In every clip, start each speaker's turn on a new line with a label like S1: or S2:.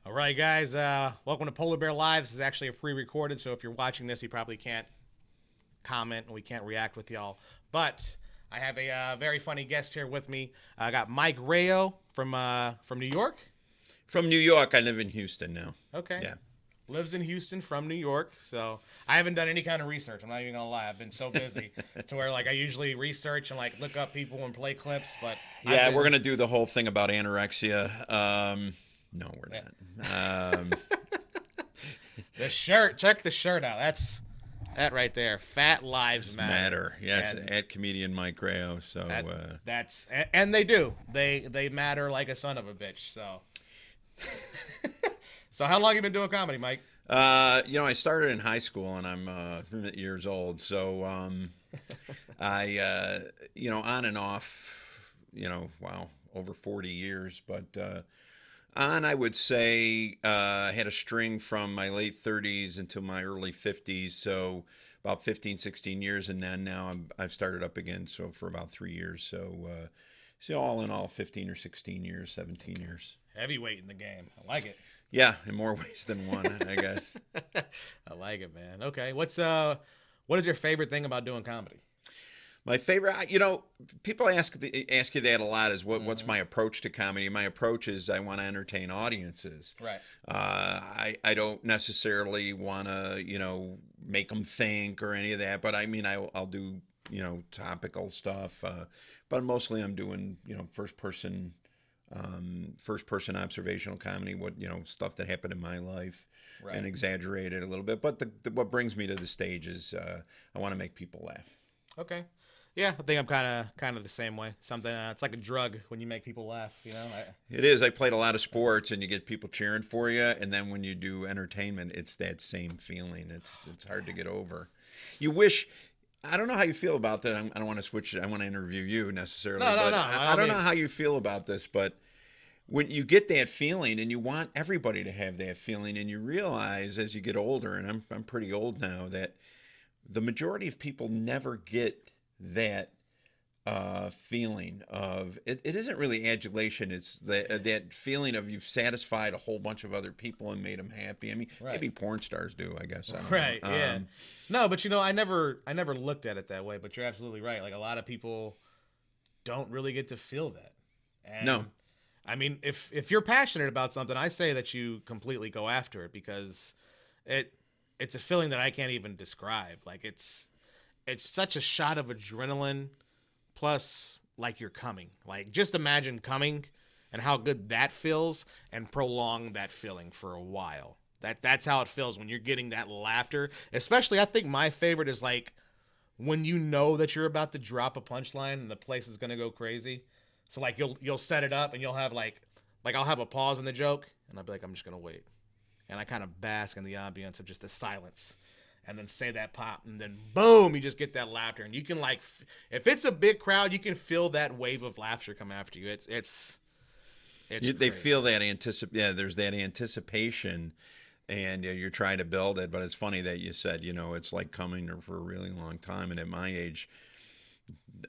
S1: All right, guys. Welcome to Polar Bear Live. This is actually a pre-recorded, so if you're watching this, you probably can't comment and we can't react with y'all. But I have a very funny guest here with me. I got Mike Rayo from New York.
S2: From New York. I live in Houston now.
S1: Okay.
S2: Yeah.
S1: Lives in Houston from New York. So I haven't done any kind of research. I'm not even gonna lie. I've been so busy to where like I usually research and like look up people and play clips. But
S2: Yeah, we're gonna do the whole thing about anorexia. No, we're not.
S1: The shirt. Check the shirt out. That's that right there. Fat lives matter.
S2: Yes,
S1: And
S2: at comedian Mike Rayo. So
S1: that's and they do. They matter like a son of a bitch. So. So how long have you been doing comedy, Mike?
S2: I started in high school and I'm years old. So I on and off, wow, over 40 years. But on, I would say, I had a string from my late 30s until my early 50s. So about 15, 16 years. And then now I've started up again. So for about 3 years. So all in all, 15 or 16 years, 17 years.
S1: Heavyweight in the game. I like it.
S2: Yeah, in more ways than one, I guess.
S1: I like it, man. Okay, what is your favorite thing about doing comedy?
S2: My favorite, people ask you that a lot. Is what's my approach to comedy? My approach is I want to entertain audiences.
S1: Right.
S2: I don't necessarily want to make them think or any of that. But I mean, I'll do topical stuff. But mostly I'm doing first person observational comedy, stuff that happened in my life, right, and exaggerate it a little bit. But what brings me to the stage is I want to make people laugh.
S1: Okay. Yeah, I think I'm kind of the same way. Something it's like a drug when you make people laugh.
S2: It is. I played a lot of sports, and you get people cheering for you, and then when you do entertainment, it's that same feeling. It's hard to get over. You wish. I don't know how you feel about that. I don't want to switch. I want to interview you necessarily.
S1: No.
S2: I don't know how you feel about this, but when you get that feeling, and you want everybody to have that feeling, and you realize as you get older, and I'm pretty old now, that the majority of people never get that feeling of it. It isn't really adulation. It's that feeling of you've satisfied a whole bunch of other people and made them happy. I mean,
S1: right.
S2: Maybe porn stars do, I guess. I don't
S1: right.
S2: know.
S1: Yeah. No, but I never looked at it that way. But you're absolutely right. Like a lot of people don't really get to feel that. And
S2: no.
S1: I mean, if you're passionate about something, I say that you completely go after it because it's a feeling that I can't even describe. Like it's such a shot of adrenaline plus like you're coming. Like just imagine coming and how good that feels and prolong that feeling for a while. That's how it feels when you're getting that laughter. Especially I think my favorite is like when you know that you're about to drop a punchline and the place is going to go crazy. So like you'll set it up and you'll have like I'll have a pause in the joke and I'll be like I'm just going to wait. And I kind of bask in the ambience of just the silence. And then say that pop, and then boom, you just get that laughter, and you can if it's a big crowd, you can feel that wave of laughter come after you. It's
S2: they feel that there's that anticipation, and you're trying to build it. But it's funny that you said it's like coming for a really long time, and at my age,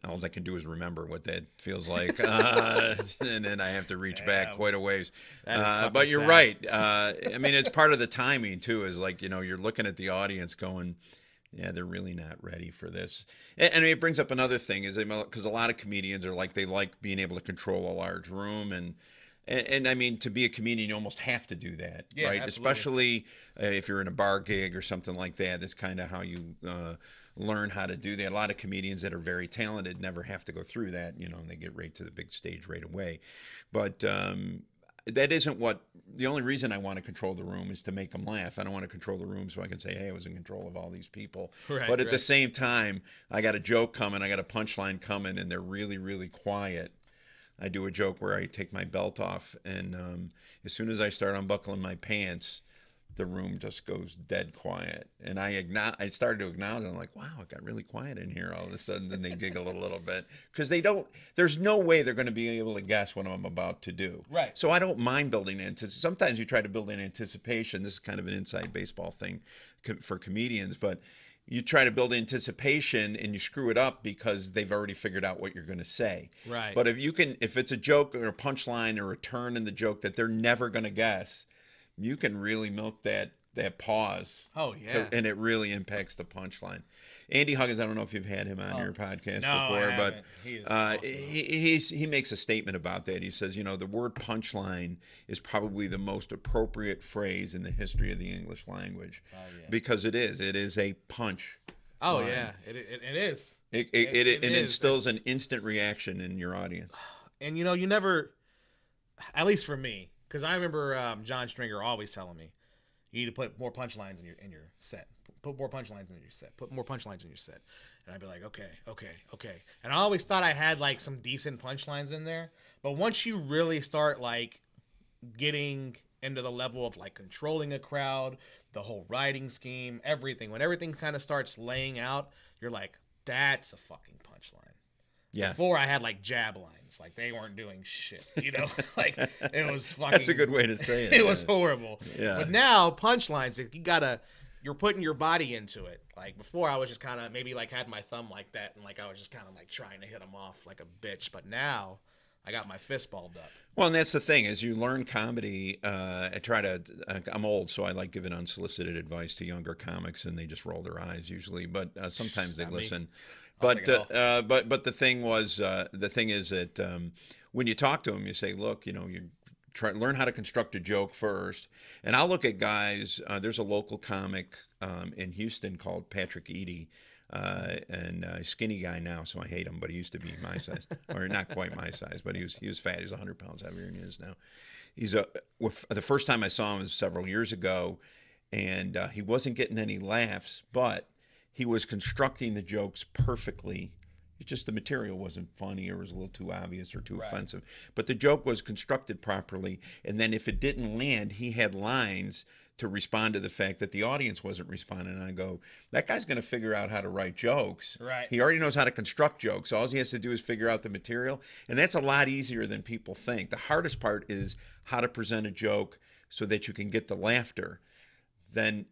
S2: all I can do is remember what that feels like, and then I have to reach back quite a ways. But you're
S1: sad.
S2: Right. I mean, it's part of the timing too. Is like you're looking at the audience, going, "Yeah, they're really not ready for this." And it brings up another thing is because a lot of comedians are like they like being able to control a large room and I mean, to be a comedian, you almost have to do that, right?
S1: Absolutely.
S2: Especially if you're in a bar gig or something like that. That's kind of how you learn how to do that. A lot of comedians that are very talented never have to go through that, and they get right to the big stage right away. But that isn't the only reason I want to control the room is to make them laugh. I don't want to control the room so I can say, hey, I was in control of all these people.
S1: Right,
S2: but at the same time, I got a joke coming, I got a punchline coming, and they're really, really quiet. I do a joke where I take my belt off, and as soon as I start unbuckling my pants, the room just goes dead quiet. And I started to acknowledge, I'm like, wow, it got really quiet in here all of a sudden. Then they giggle a little bit because there's no way they're going to be able to guess what I'm about to do.
S1: Right.
S2: So I don't mind building anticipation. Sometimes you try to build in anticipation. This is kind of an inside baseball thing for comedians, but you try to build anticipation and you screw it up because they've already figured out what you're going to say.
S1: Right.
S2: But if it's a joke or a punchline or a turn in the joke that they're never going to guess, you can really milk that pause.
S1: Oh yeah.
S2: And it really impacts the punchline. Andy Huggins, I don't know if you've had him on your podcast
S1: no,
S2: before,
S1: I
S2: but
S1: haven't. He is awesome.
S2: he makes a statement about that. He says, the word punchline is probably the most appropriate phrase in the history of the English language, because it is a punch.
S1: Oh yeah, it is.
S2: It instills an instant reaction in your audience.
S1: And you never, at least for me, because I remember John Stringer always telling me, you need to put more punchlines in your set. Put more punchlines in your set. Put more punchlines in your set. And I'd be like, okay. And I always thought I had like some decent punchlines in there. But once you really start like getting into the level of like controlling a crowd, the whole writing scheme, everything, when everything kind of starts laying out, you're like, that's a fucking punchline.
S2: Yeah.
S1: Before I had like jab lines, like they weren't doing shit, like it was fucking.
S2: That's a good way to say it.
S1: It was horrible.
S2: Yeah.
S1: But now punchlines, you're putting your body into it. Like before, I was just kind of maybe like had my thumb like that, and like I was just kind of like trying to hit them off like a bitch. But now I got my fist balled up.
S2: Well, and that's the thing, as you learn comedy, I'm old, so I like giving unsolicited advice to younger comics, and they just roll their eyes usually, but sometimes they listen. But the thing is that when you talk to them, you say, look, you learn how to construct a joke first. And I'll look at guys. There's a local comic in Houston called Patrick Eady, and a skinny guy now, so I hate him. But he used to be my size, or not quite my size, but he was fat. He's 100 pounds heavier than he is now. The first time I saw him was several years ago, and he wasn't getting any laughs, but he was constructing the jokes perfectly. It's just the material wasn't funny, or was a little too obvious or too offensive. But the joke was constructed properly, and then if it didn't land, he had lines to respond to the fact that the audience wasn't responding. And I go, that guy's going to figure out how to write jokes.
S1: Right.
S2: He already knows how to construct jokes. All he has to do is figure out the material, and that's a lot easier than people think. The hardest part is how to present a joke so that you can get the laughter. Then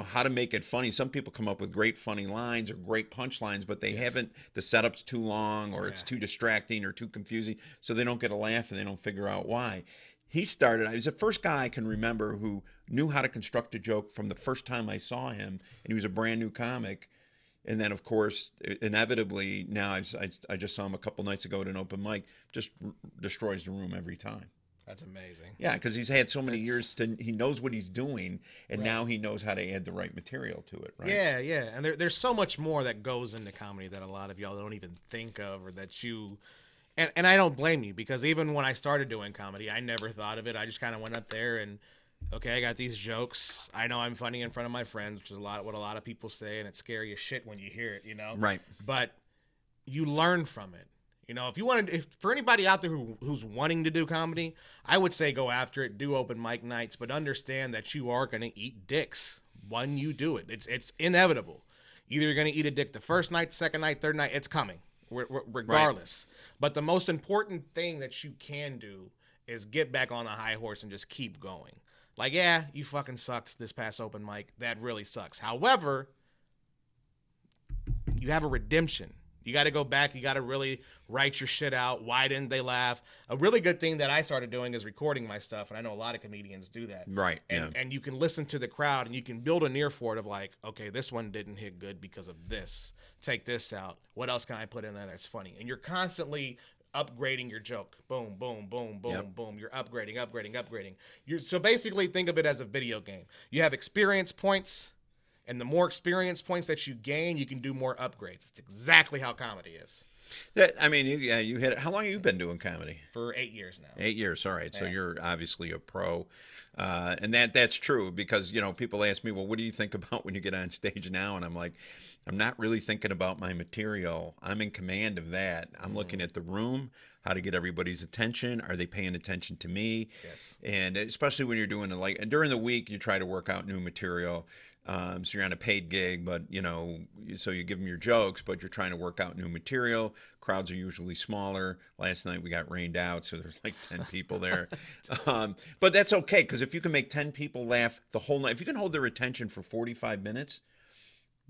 S2: how to make it funny. Some people come up with great funny lines or great punchlines, but they haven't, the setup's too long, or it's too distracting or too confusing, so they don't get a laugh and they don't figure out why. He was the first guy I can remember who knew how to construct a joke from the first time I saw him, and he was a brand new comic. And then, of course, inevitably, now I just saw him a couple nights ago at an open mic, just destroys the room every time.
S1: That's amazing.
S2: Yeah, because he's had so many years he knows what he's doing, and now he knows how to add the right material to it, right?
S1: Yeah. And there's so much more that goes into comedy that a lot of y'all don't even think of, or that you... And I don't blame you, because even when I started doing comedy, I never thought of it. I just kind of went up there and, okay, I got these jokes. I know I'm funny in front of my friends, which is what a lot of people say, and it's scary as shit when you hear it,
S2: Right.
S1: But you learn from it. If for anybody out there who's wanting to do comedy, I would say go after it, do open mic nights, but understand that you are going to eat dicks when you do it. It's inevitable. Either you're going to eat a dick the first night, second night, third night, it's coming, regardless. Right. But the most important thing that you can do is get back on the high horse and just keep going. Like, yeah, you fucking sucked this past open mic. That really sucks. However, you have a redemption. You got to go back. You got to really write your shit out. Why didn't they laugh? A really good thing that I started doing is recording my stuff, and I know a lot of comedians do that.
S2: Right.
S1: And you can listen to the crowd, and you can build an ear for it of like, okay, this one didn't hit good because of this. Take this out. What else can I put in there that's funny? And you're constantly upgrading your joke. Boom, boom, boom, boom, boom. You're upgrading. So basically think of it as a video game. You have experience points. And the more experience points that you gain, you can do more upgrades. It's exactly how comedy is.
S2: You hit it. How long have you been doing comedy?
S1: For 8 years now.
S2: 8 years, all right. Yeah. So you're obviously a pro. And that's true, because, people ask me, well, what do you think about when you get on stage now? And I'm like, I'm not really thinking about my material. I'm in command of that. I'm looking at the room, how to get everybody's attention. Are they paying attention to me?
S1: Yes.
S2: And especially when you're doing and during the week, you try to work out new material. So you're on a paid gig, but so you give them your jokes, but you're trying to work out new material. Crowds are usually smaller. Last night we got rained out, so there's like 10 people there. But that's okay, because if you can make 10 people laugh the whole night, if you can hold their attention for 45 minutes,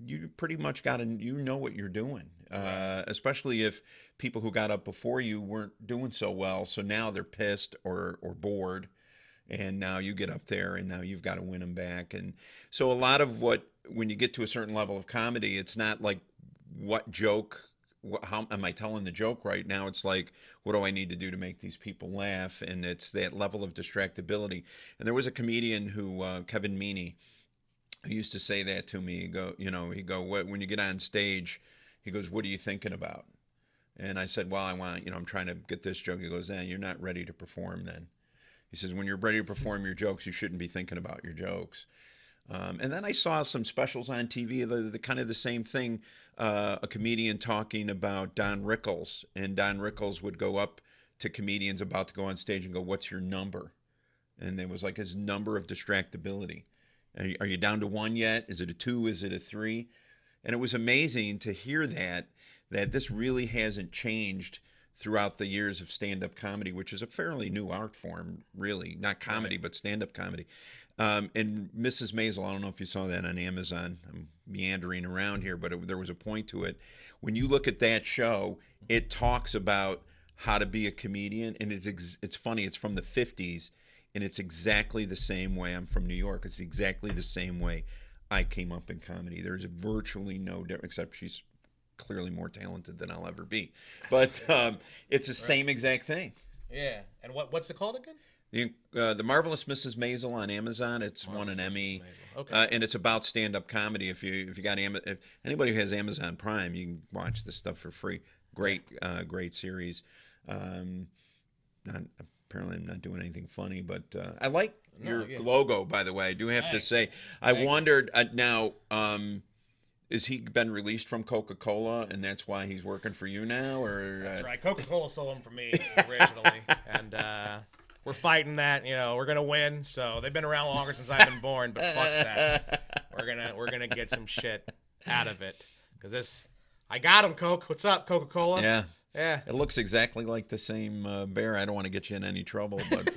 S2: you pretty much know what you're doing. Especially if people who got up before you weren't doing so well, so now they're pissed or bored. and now you get up there, and now you've got to win them back. And so a lot of when you get to a certain level of comedy, it's not like what joke, how am I telling the joke right now? It's like, what do I need to do to make these people laugh? And it's that level of distractibility. And there was a comedian who, Kevin Meaney, who used to say that to me. When you get on stage, he goes, what are you thinking about? And I said, well, I'm trying to get this joke. He goes, you're not ready to perform then. He says, when you're ready to perform your jokes, you shouldn't be thinking about your jokes. And then I saw some specials on TV, the kind of the same thing, a comedian talking about Don Rickles, and Don Rickles would go up to comedians about to go on stage and go, what's your number? And it was like his number of distractibility. Are you down to 1 yet? Is it a 2? Is it a 3? And it was amazing to hear that this really hasn't changed throughout the years of stand-up comedy, which is a fairly new art form, really. Not comedy, but stand-up comedy. And Mrs. Maisel, I don't know if you saw that on Amazon. I'm meandering around here, but there was a point to it. When you look at that show, it talks about how to be a comedian, and it's funny. It's from the 50s, and it's exactly the same way. I'm from New York. It's exactly the same way I came up in comedy. There's virtually no difference, except she's clearly more talented than I'll ever be. But it's the same exact thing.
S1: Yeah. And what's it called again?
S2: The Marvelous Mrs. Maisel on Amazon. It's won an Emmy, and it's about stand-up comedy. If anybody who has Amazon Prime, you can watch this stuff for free. Great series. Apparently, I'm not doing anything funny, but I like your logo. By the way, I do have to say, I wondered now. Is he been released from Coca Cola, and that's why he's working for you now? Or
S1: that's right. Coca Cola sold him for me originally, and we're fighting that. We're gonna win. So they've been around longer since I've been born, but fuck that. We're gonna get some shit out of it because I got him, Coke. What's up, Coca Cola?
S2: Yeah.
S1: Yeah.
S2: It looks exactly like the same bear. I don't want to get you in any trouble, but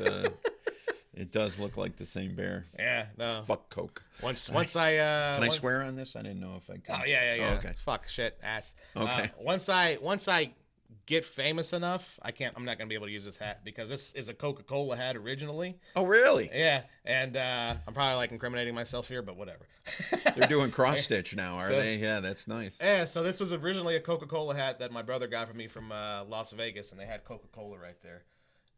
S2: it does look like the same bear.
S1: Yeah, no.
S2: Fuck Coke.
S1: Once
S2: Can I swear on this? I didn't know if I can.
S1: Oh, yeah.
S2: Oh, okay.
S1: Fuck, shit, ass.
S2: Okay.
S1: Once I get famous enough, I'm not going to be able to use this hat because this is a Coca-Cola hat originally.
S2: Oh, really?
S1: Yeah, and I'm probably incriminating myself here, but whatever.
S2: They're doing cross-stitch now, are they? Yeah, that's nice.
S1: Yeah, so this was originally a Coca-Cola hat that my brother got for me from Las Vegas, and they had Coca-Cola right there.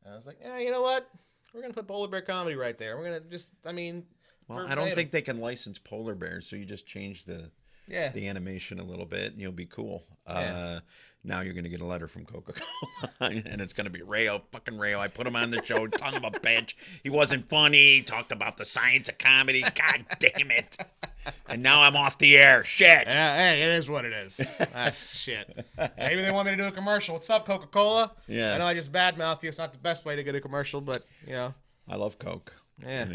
S1: And I was like, yeah, you know what? We're going to put Polar Bear Comedy right there. We're going to just,
S2: Well, I don't think they can license polar bears, so you just change the animation a little bit, and you'll be cool.
S1: Yeah.
S2: Now you're going to get a letter from Coca-Cola, and it's going to be fucking Rayo. I put him on the show, ton of a bitch. He wasn't funny. He talked about the science of comedy. God damn it. And now I'm off the air. Shit.
S1: Hey, it is what it is. Shit. Maybe they want me to do a commercial. What's up, Coca-Cola?
S2: Yeah.
S1: I know I just badmouth you. It's not the best way to get a commercial, but,
S2: I love Coke.
S1: Yeah.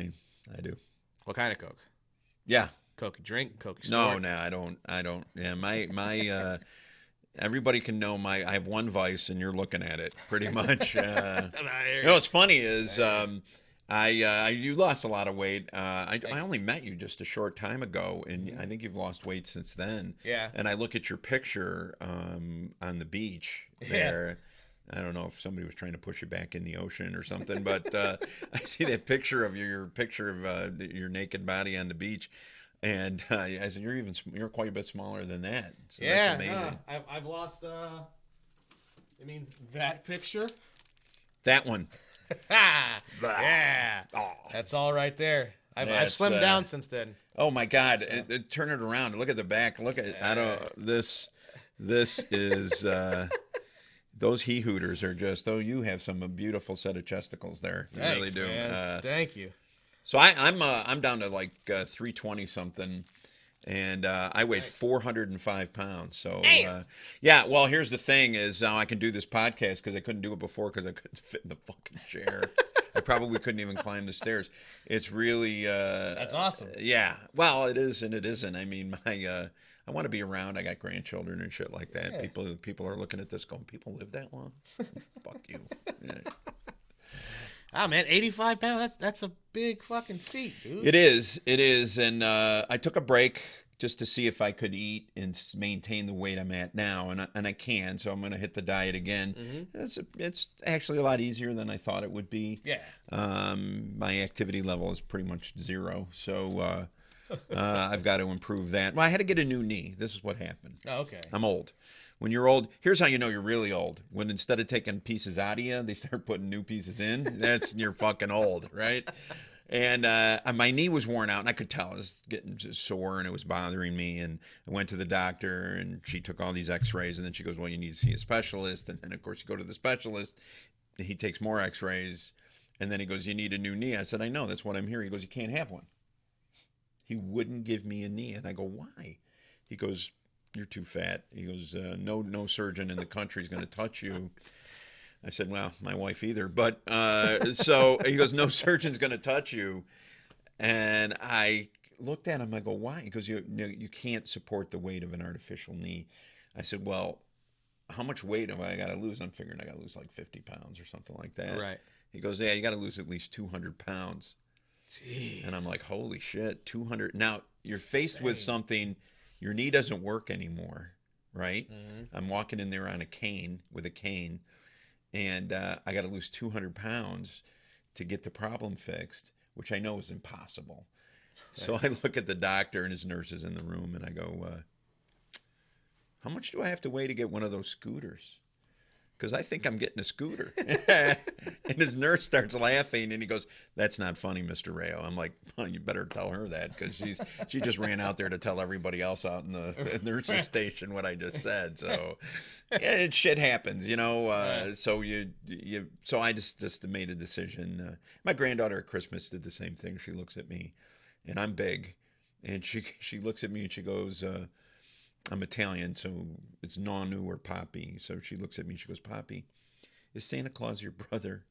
S2: I do.
S1: What kind of Coke?
S2: Yeah.
S1: Coke you drink? Coke you snort?
S2: No, I don't. Yeah, my everybody can know I have one vice, and you're looking at it pretty much. What's funny is you lost a lot of weight. I only met you just a short time ago, and I think you've lost weight since then.
S1: Yeah.
S2: And I look at your picture on the beach there. I don't know if somebody was trying to push you back in the ocean or something, but I see that picture of your your naked body on the beach. And I said, you're quite a bit smaller than that. So that's amazing.
S1: I've lost. That picture?
S2: That one.
S1: Yeah.
S2: Oh.
S1: That's all right there. I've slimmed down since then.
S2: Oh my God! Turn it around. Look at the back. Look at this. This is those he hooters are just. Oh, you have some beautiful set of chesticles there. You
S1: Thanks,
S2: really do.
S1: Man. Thank you.
S2: So I'm down to 320 something, and I weighed 405 pounds. So yeah. Well, here's the thing: is now I can do this podcast because I couldn't do it before because I couldn't fit in the fucking chair. I probably couldn't even climb the stairs. It's really
S1: that's awesome.
S2: Yeah. Well, it is and it isn't. I want to be around. I got grandchildren and shit like that. Yeah. People are looking at this going, people live that long? Fuck you. Yeah.
S1: Ah, man, 85 pounds, that's a big fucking feat, dude.
S2: It is. And I took a break just to see if I could eat and maintain the weight I'm at now, and I can. So I'm going to hit the diet again. It's actually a lot easier than I thought it would be.
S1: Yeah.
S2: My activity level is pretty much zero, so I've got to improve that. Well, I had to get a new knee. This is what happened.
S1: Oh, okay.
S2: I'm old. When you're old, here's how you know you're really old. When instead of taking pieces out of you, they start putting new pieces in. That's you're fucking old, right? And my knee was worn out, and I could tell it was getting just sore, and it was bothering me. And I went to the doctor, and she took all these X-rays, and then she goes, "Well, you need to see a specialist." And then, of course, you go to the specialist. He takes more X-rays, and then he goes, "You need a new knee." I said, "I know. That's what I'm here." He goes, "You can't have one." He wouldn't give me a knee, and I go, "Why?" He goes, "You're too fat." He goes, no surgeon in the country is going to touch you." I said, "Well, my wife either." But so he goes, "No surgeon's going to touch you." And I looked at him. I go, "Why?" He goes, you can't support the weight of an artificial knee." I said, "Well, how much weight have I got to lose?" I'm figuring I got to lose like 50 pounds or something like that.
S1: Right.
S2: He goes, "Yeah, you got to lose at least 200 pounds.
S1: Jeez.
S2: And I'm like, "Holy shit, 200." Now, you're faced with
S1: Insane.
S2: something, your knee doesn't work anymore, right?
S1: Mm-hmm.
S2: I'm walking in there on a cane, and I got to lose 200 pounds to get the problem fixed, which I know is impossible. So I look at the doctor and his nurse is in the room, and I go, "How much do I have to weigh to get one of those scooters? Because I think I'm getting a scooter." And his nurse starts laughing, and he goes, "That's not funny, Mr. Rayo." I'm like, "Well, you better tell her that, because she just ran out there to tell everybody else out in the nurse's station what I just said." So, yeah, shit happens, you know. So so I just made a decision. My granddaughter at Christmas did the same thing. She looks at me, and I'm big, and she looks at me and she goes, I'm Italian, so it's Nonu or Papi. So she looks at me and she goes, "Papi, is Santa Claus your brother?"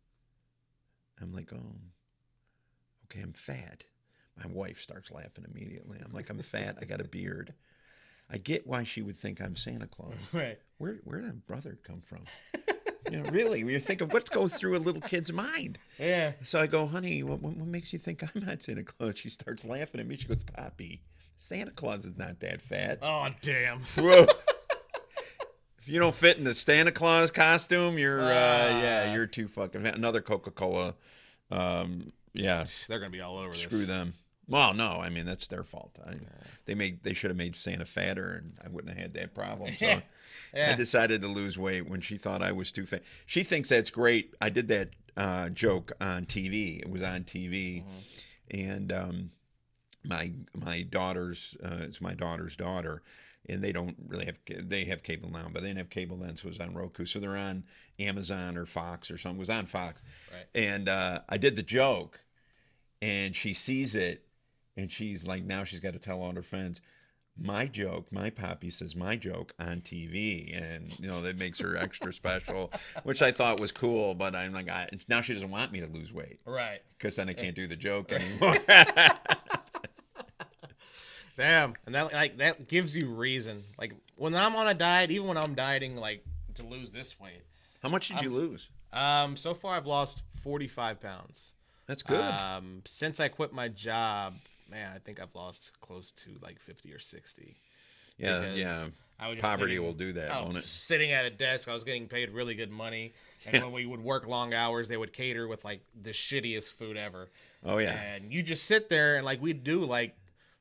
S2: I'm like, "Oh, okay, I'm fat." My wife starts laughing immediately. I'm like, "I'm fat. I got a beard." I get why she would think I'm Santa Claus.
S1: Right.
S2: Where did that brother come from? You know, really, when you think of what goes through a little kid's mind.
S1: Yeah.
S2: So I go, "Honey, what makes you think I'm not Santa Claus?" She starts laughing at me. She goes, "Papi, Santa Claus is not that fat."
S1: Oh, damn.
S2: Whoa. If you don't fit in the Santa Claus costume, you're too fucking fat. Another Coca Cola. Yeah.
S1: They're going to be all over
S2: Screw
S1: this.
S2: them. Well, no, I mean, that's their fault. They should have made Santa fatter, and I wouldn't have had that problem. So
S1: Yeah.
S2: I decided to lose weight when she thought I was too fat. She thinks that's great. I did that joke on TV. It was on TV, and my daughter's it's my daughter's daughter, and they don't really they have cable now, but they didn't have cable then, so it was on Roku. So they're on Amazon or Fox or something. It was on Fox.
S1: Right.
S2: And I did the joke, and she sees it, and she's like, now she's got to tell all her friends, "My joke, my Papi says my joke on TV," and you know that makes her extra special, which I thought was cool. But I'm like, now she doesn't want me to lose weight,
S1: Right.
S2: because then I can't do the joke anymore.
S1: Damn. And that gives you reason. Like, when I'm on a diet, even when I'm dieting, like, to lose this weight.
S2: How much did you lose?
S1: So far I've lost 45 pounds.
S2: That's good.
S1: Since I quit my job, man, I think I've lost close to like 50 or 60.
S2: Yeah,
S1: because
S2: yeah.
S1: I was just
S2: Poverty
S1: sitting-
S2: will do that,
S1: I
S2: won't
S1: was
S2: it?
S1: sitting at a desk. I was getting paid really good money. And when we would work long hours, they would cater with like the shittiest food ever.
S2: Oh yeah.
S1: And you just sit there and like we'd do like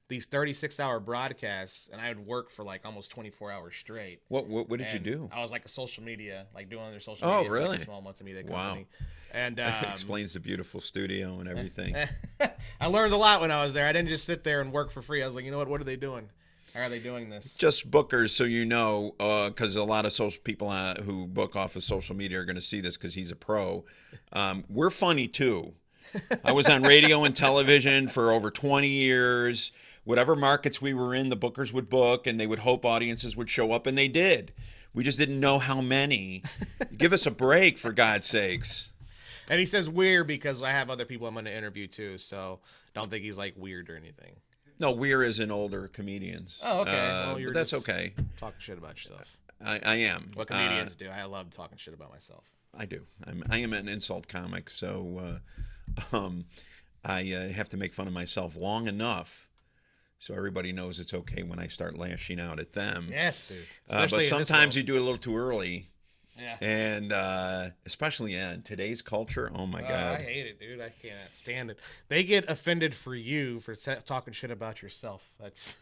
S1: these 36-hour broadcasts, and I would work for like almost 24 hours straight.
S2: What did you
S1: And
S2: do?
S1: I was like a social media, like doing their social
S2: Oh,
S1: media for, like,
S2: really?
S1: a small multimedia
S2: Wow.
S1: company. And
S2: Explains the beautiful studio and everything.
S1: I learned a lot when I was there. I didn't just sit there and work for free. I was like, you know what are they doing? How are they doing this?
S2: Just bookers, so you know, because a lot of social people who book off of social media are going to see this because he's a pro. We're funny too. I was on radio and television for over 20 years. Whatever markets we were in, the bookers would book, and they would hope audiences would show up, and they did. We just didn't know how many. Give us a break, for God's sakes.
S1: And he says weird because I have other people I'm going to interview too, so don't think he's like weird or anything.
S2: No, we're as in older comedians.
S1: Oh, okay. Well,
S2: but
S1: you're
S2: that's
S1: just
S2: okay.
S1: Talking shit about yourself.
S2: I am.
S1: What comedians do. I love talking shit about myself.
S2: I do. I am an insult comic, so I have to make fun of myself long enough so everybody knows it's okay when I start lashing out at them.
S1: Yes, dude.
S2: But sometimes you do it a little too early.
S1: Yeah.
S2: And especially in today's culture, oh my God.
S1: I hate it, dude. I can't stand it. They get offended for you for talking shit about yourself. That's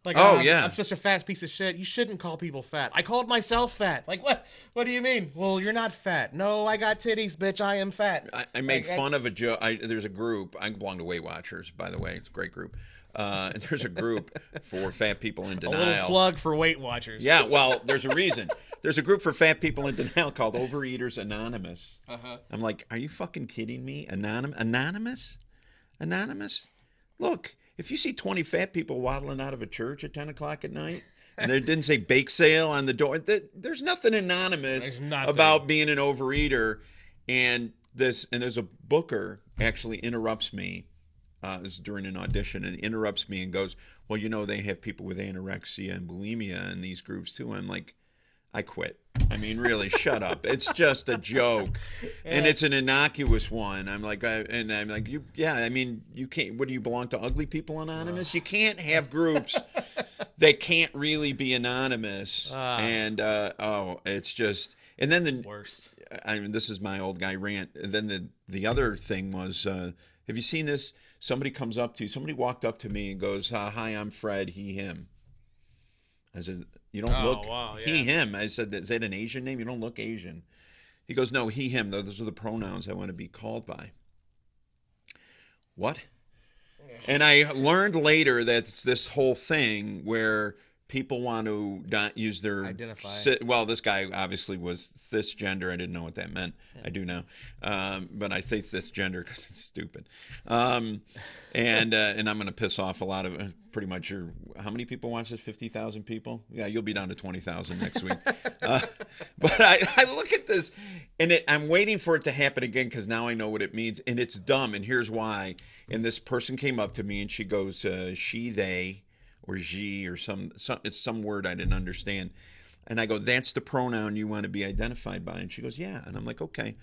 S1: like, I'm such a fat piece of shit. You shouldn't call people fat. I called myself fat. Like, what? What do you mean? Well, you're not fat. No, I got titties, bitch. I am fat.
S2: I made fun of a joke. There's a group. I belong to Weight Watchers, by the way. It's a great group. And there's a group for fat people in denial.
S1: A little plug for Weight Watchers.
S2: Yeah, well, there's a reason. There's a group for fat people in denial called Overeaters Anonymous.
S1: Uh-huh.
S2: I'm like, are you fucking kidding me? Anonymous? Look, if you see 20 fat people waddling out of a church at 10 o'clock at night, and they didn't say bake sale on the door, there's nothing anonymous about being an overeater. And there's a booker actually interrupts me. This is during an audition, and interrupts me and goes, well, they have people with anorexia and bulimia in these groups too. I'm like, I quit. I mean, really, shut up. It's just a joke, and it's an innocuous one. I'm like, you can't. What do you belong to? Ugly People Anonymous? You can't have groups that can't really be anonymous. It's just, and then the
S1: worst.
S2: I mean, this is my old guy rant. And then the other thing was, have you seen this? Somebody comes up to you. Somebody walked up to me and goes, hi, I'm Fred, he, him. I said, you don't look he, him. I said, is that an Asian name? You don't look Asian. He goes, no, he, him. Those are the pronouns I want to be called by. What? Yeah. And I learned later that it's this whole thing where people want to not use their
S1: identify.
S2: Well, this guy obviously was cisgender. I didn't know what that meant. Yeah. I do now, but I say cisgender because it's stupid. And I'm going to piss off a lot of pretty much how many people watch this? 50,000 people. Yeah, you'll be down to 20,000 next week. But I look at this, and I'm waiting for it to happen again because now I know what it means, and it's dumb. And here's why. And this person came up to me and she goes, she, they. Or she, or it's some word I didn't understand. And I go, that's the pronoun you want to be identified by? And she goes, yeah. And I'm like, okay.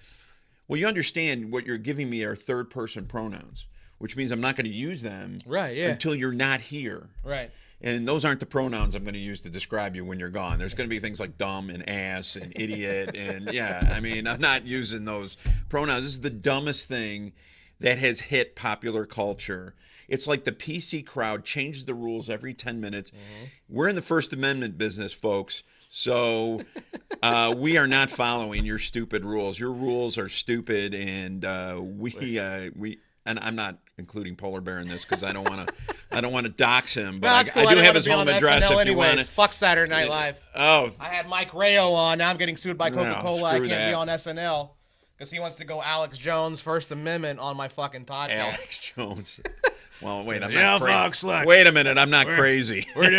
S2: Well, you understand what you're giving me are third person pronouns, which means I'm not going to use them until you're not here.
S1: Right.
S2: And those aren't the pronouns I'm going to use to describe you when you're gone. There's going to be things like dumb and ass and idiot. And I'm not using those pronouns. This is the dumbest thing that has hit popular culture. It's like the PC crowd changes the rules every 10 minutes. Mm-hmm. We're in the First Amendment business, folks. So we are not following your stupid rules. Your rules are stupid, and and I'm not including Polar Bear in this because I don't want to dox him. But
S1: cool.
S2: I do have his home address if you want to.
S1: Fuck Saturday Night Live.
S2: Oh,
S1: I had Mike Rayo on. Now I'm getting sued by Coca Cola. I can't be on SNL because he wants to go Alex Jones First Amendment on my fucking podcast.
S2: Alex Jones. Well, wait, I'm
S1: not
S2: crazy.
S1: Folks, look.
S2: Wait a minute, I'm not crazy.
S1: We're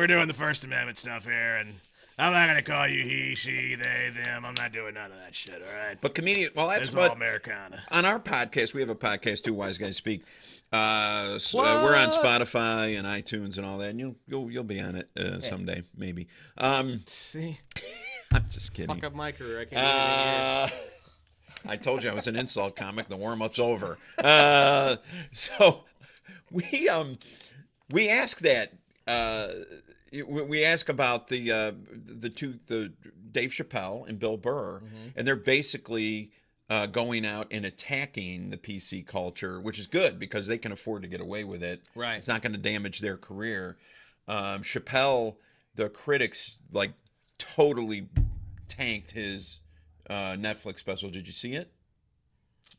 S1: doing the First Amendment stuff here, and I'm not gonna call you he, she, they, them. I'm not doing none of that shit. All right.
S2: But comedian, well, that's
S1: all Americana.
S2: On our podcast, we have a podcast too. Wise Guys Speak. We're on Spotify and iTunes and all that, and you'll be on it someday, maybe.
S1: See,
S2: I'm just kidding.
S1: Fuck up my career. I can't.
S2: I told you I was an insult comic. The warm up's over. So. We ask that we ask about the Dave Chappelle and Bill Burr, mm-hmm. and they're basically going out and attacking the PC culture, which is good because they can afford to get away with it.
S1: Right,
S2: it's not going to damage their career. Chappelle, the critics totally tanked his Netflix special. Did you see it?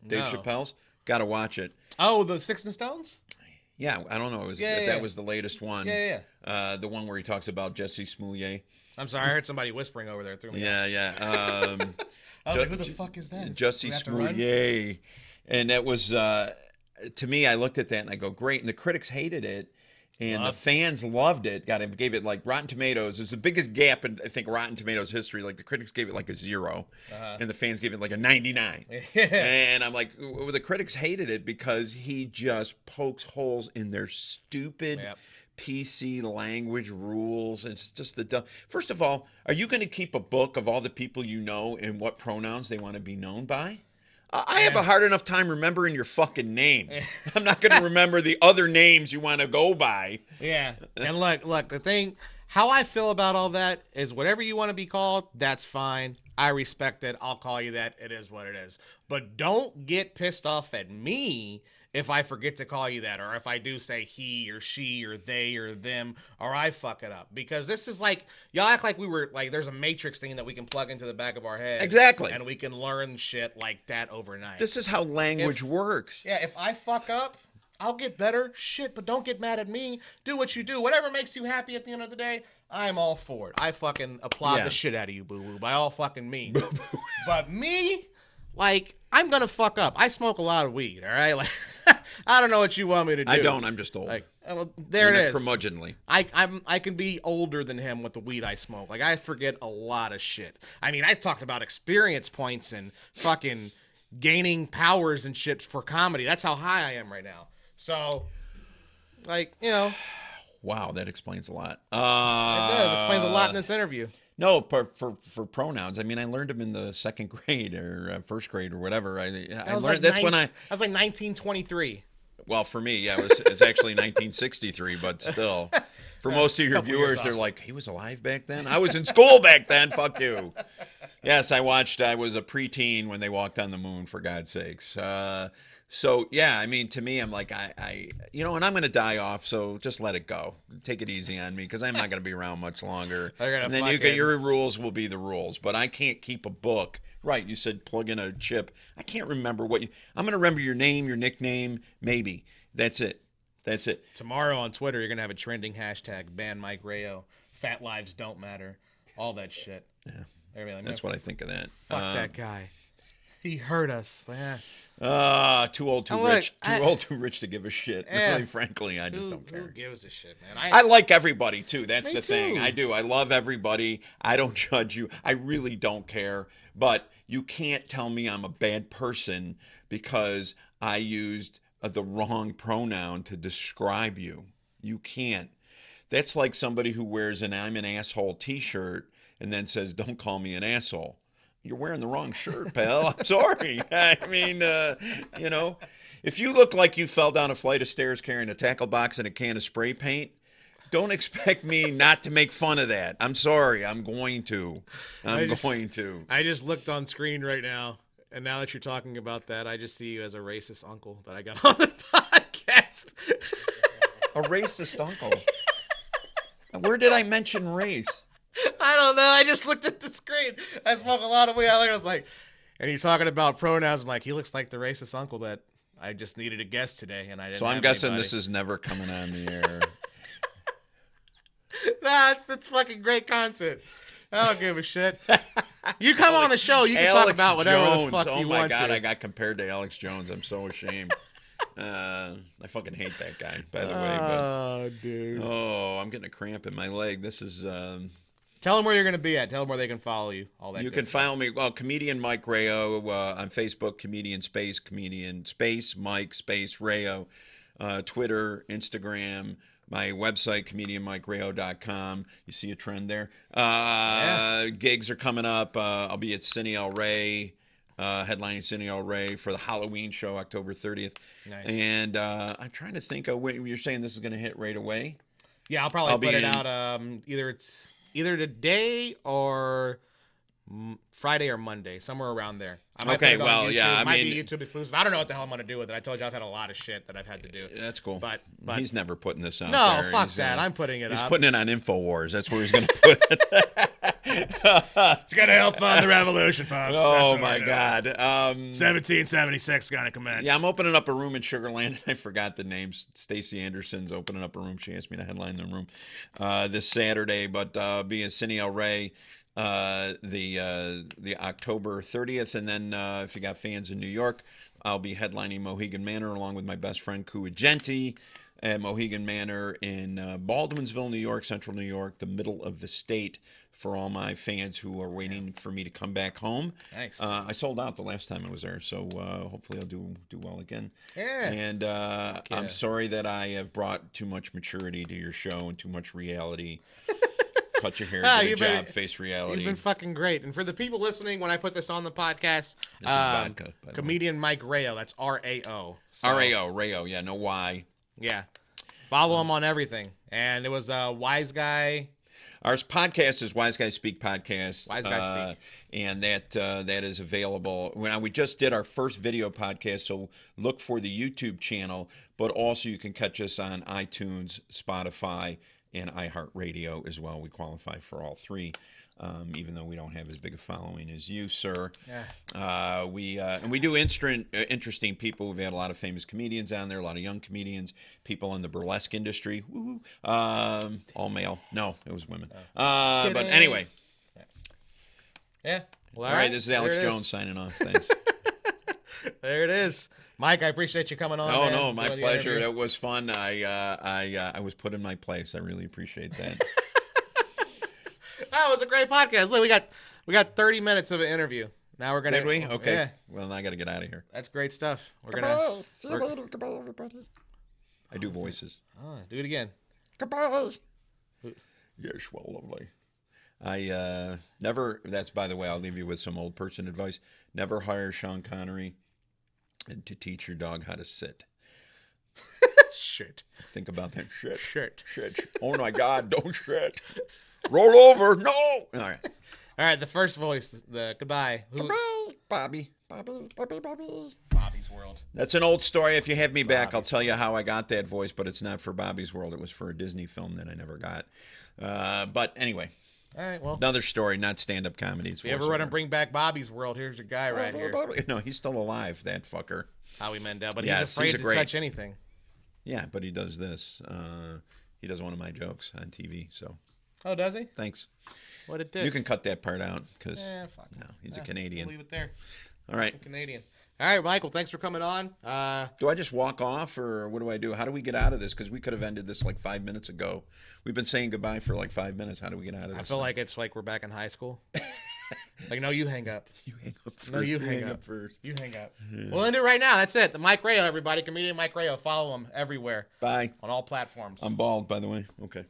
S2: Dave Chappelle's. Got to watch it.
S1: Oh, the Sticks and Stones.
S2: Yeah, I don't know. That was the latest one.
S1: Yeah.
S2: The one where he talks about Jesse Smollett.
S1: I'm sorry, I heard somebody whispering over there. Through me.
S2: Yeah.
S1: I was like, who the fuck is that?
S2: Jesse Smollett. And that was, to me, I looked at that and I go, great. And the critics hated it. And the fans loved it. Gave it Rotten Tomatoes. It's the biggest gap in, I think, Rotten Tomatoes history. The critics gave it a 0, and the fans gave it a 99. And I'm like, well, the critics hated it because he just pokes holes in their stupid PC language rules. And it's just the dumb. First of all, are you going to keep a book of all the people you know and what pronouns they want to be known by? I have a hard enough time remembering your fucking name. I'm not going to remember the other names you want to go by.
S1: Yeah. And look, the thing, how I feel about all that is whatever you want to be called, that's fine. I respect it. I'll call you that. It is what it is. But don't get pissed off at me if I forget to call you that, or if I do say he or she or they or them, or I fuck it up. Because this is like, y'all act like we were, like, there's a Matrix thing that we can plug into the back of our head.
S2: Exactly.
S1: And we can learn shit like that overnight.
S2: This is how language works.
S1: Yeah, if I fuck up, I'll get better. Shit, but don't get mad at me. Do what you do. Whatever makes you happy at the end of the day, I'm all for it. I fucking applaud the shit out of you, boo-boo, by all fucking means. But me, like, I'm gonna fuck up. I smoke a lot of weed, all right? Like, I don't know what you want me to do.
S2: I don't. I'm just old.
S1: Like, well, there it is.
S2: Curmudgeonly.
S1: I can be older than him with the weed I smoke. Like, I forget a lot of shit. I mean, I talked about experience points and fucking gaining powers and shit for comedy. That's how high I am right now. So, like, you know.
S2: Wow, that explains a lot.
S1: It does. It explains a lot in this interview.
S2: No, for pronouns. I mean, I learned them in the second grade or first grade or whatever. I learned
S1: like
S2: that's when I
S1: was like 1923.
S2: Well, for me, yeah, it's actually 1963, but still. For most of your viewers, they're like, he was alive back then? I was in school back then. Fuck you. Yes, I was a preteen when they walked on the moon, for God's sakes. So, yeah, I mean, to me, I'm like, and I'm going to die off, so just let it go. Take it easy on me, because I'm not going to be around much longer. And then your rules will be the rules, but I can't keep a book. Right, you said plug in a chip. I can't remember I'm going to remember your name, your nickname, maybe. That's it.
S1: Tomorrow on Twitter, you're going to have a trending hashtag, ban Mike Rayo, fat lives don't matter, all that shit.
S2: Yeah, that's what I think of that.
S1: Fuck that guy. He hurt us.
S2: Too old, too rich. Too rich to give a shit. Really, frankly, I just don't care.
S1: Who gives a shit, man?
S2: I like everybody, too. That's the thing.
S1: Too.
S2: I do. I love everybody. I don't judge you. I really don't care. But you can't tell me I'm a bad person because I used the wrong pronoun to describe you. You can't. That's like somebody who wears an I'm an asshole t-shirt and then says, don't call me an asshole. You're wearing the wrong shirt, pal. I'm sorry. I mean, if you look like you fell down a flight of stairs carrying a tackle box and a can of spray paint, don't expect me not to make fun of that. I'm sorry. I'm going to. I
S1: just looked on screen right now, and now that you're talking about that, I just see you as a racist uncle that I got on the podcast.
S2: A racist uncle? Where did I mention race?
S1: I don't know. I just looked at the screen. I smoke a lot of weed. I was like, and you're talking about pronouns. I'm like, he looks like the racist uncle that I just needed a guest today, and I didn't.
S2: So I'm guessing this is never coming on the air.
S1: Nah, it's fucking great content. I don't give a shit. You come on the show, you can talk about whatever the fuck you want to.
S2: Oh my God, I got compared to Alex Jones. I'm so ashamed. I fucking hate that guy, by the way.
S1: Oh, dude.
S2: Oh, I'm getting a cramp in my leg. This is...
S1: Tell them where you're going to be at. Tell them where they can follow you. All that.
S2: You can follow me. Well, comedian Mike Rayo on Facebook. Comedian space Mike space Rayo. Twitter, Instagram. My website, comedianmikerayo.com. You see a trend there. Gigs are coming up. I'll be at Cine El Rey, headlining Cine El Rey for the Halloween show, October 30th.
S1: Nice.
S2: And I'm trying to think of when you're saying this is going to hit right away.
S1: Yeah, I'll probably put it out either today or Friday or Monday, somewhere around there. I might put it on YouTube. It might be YouTube exclusive. I don't know what the hell I'm going to do with it. I told you I've had a lot of shit that I've had to do.
S2: That's cool.
S1: But
S2: he's never putting this out
S1: there.
S2: No,
S1: fuck that. I'm putting it
S2: up.
S1: He's
S2: putting it on InfoWars. That's where he's going to put it.
S1: It's going to help fund the revolution, folks.
S2: Oh, my God.
S1: 1776 is going to commence.
S2: Yeah, I'm opening up a room in Sugar Land. I forgot the names. Stacey Anderson's opening up a room. She asked me to headline the room this Saturday. But be in Cine El Rey the October 30th. And then if you got fans in New York, I'll be headlining Mohegan Manor along with my best friend, Kua Genti, at Mohegan Manor in Baldwinsville, New York, Central New York, the middle of the state, for all my fans who are waiting for me to come back home.
S1: Nice.
S2: I sold out the last time I was there, so hopefully I'll do well again.
S1: Yeah.
S2: And I'm sorry that I have brought too much maturity to your show and too much reality. Cut your hair,
S1: Ah,
S2: get a
S1: you've been-
S2: job, face reality.
S1: You've been fucking great. And for the people listening, when I put this on the podcast,
S2: This is vodka, by the way.
S1: comedian Mike Rao. That's Rao. So,
S2: Rayo, yeah, no Y.
S1: Yeah. Follow him on everything. And it was a Wise Guy.
S2: Our podcast is Wise Guys Speak Podcast.
S1: Wise Guys Speak.
S2: And that is available. We just did our first video podcast, so look for the YouTube channel, but also you can catch us on iTunes, Spotify, and iHeartRadio as well. We qualify for all three, even though we don't have as big a following as you, sir.
S1: Yeah.
S2: We do interesting people. We've had a lot of famous comedians on there, a lot of young comedians, people in the burlesque industry. Woo-hoo. All male. No, it was women. But anyway.
S1: Yeah. Well,
S2: All right, this is Alex Jones signing off. Thanks.
S1: There it is. Mike, I appreciate you coming on.
S2: No, my pleasure. It was fun. I was put in my place. I really appreciate that.
S1: That was a great podcast. Look, we got 30 minutes of an interview. Now we're gonna.
S2: Did we? Okay.
S1: Yeah.
S2: Well, I got to get out of here.
S1: That's great stuff. We're
S2: Goodbye.
S1: gonna.
S2: See you later. Goodbye, everybody. I do voices.
S1: Oh, do it again.
S2: Goodbye. Yes, well, lovely. I never. That's, by the way, I'll leave you with some old person advice. Never hire Sean Connery and to teach your dog how to sit.
S1: Shit.
S2: Think about that shit.
S1: Shit.
S2: Shit. Oh my God! Don't shit. Roll over. No. All right.
S1: All right. The first voice. The goodbye.
S2: Goodbye, Bobby.
S1: Bobby's World.
S2: That's an old story. If you have me back, I'll tell you how I got that voice, but it's not for Bobby's World. It was for a Disney film that I never got. But anyway.
S1: All right. Well,
S2: Another story, not stand-up comedy.
S1: if you ever want to bring back Bobby's World, here's your guy right here.
S2: No, he's still alive, that fucker.
S1: Howie Mandel, but
S2: Yes,
S1: he's afraid
S2: he's
S1: to
S2: great.
S1: touch anything.
S2: Yeah, but he does this. He does one of my jokes on TV, so
S1: Oh, does he?
S2: thanks.
S1: What it did?
S2: You can cut that part out because
S1: Fuck.
S2: no, he's a Canadian.
S1: We'll leave it there.
S2: All right.
S1: Canadian. All right, Michael. Thanks for coming on.
S2: Do I just walk off or what do I do? How do we get out of this? Because we could have ended this like 5 minutes ago. We've been saying goodbye for like 5 minutes. How do we get out of this?
S1: I feel like it's like we're back in high school. Like, no, you hang up.
S2: You hang up first.
S1: No, you hang up
S2: first.
S1: You hang up. We'll end it right now. That's it. The Mike Rao, everybody. Comedian Mike Rao. Follow him everywhere
S2: Bye.
S1: on all platforms.
S2: I'm bald, by the way. Okay.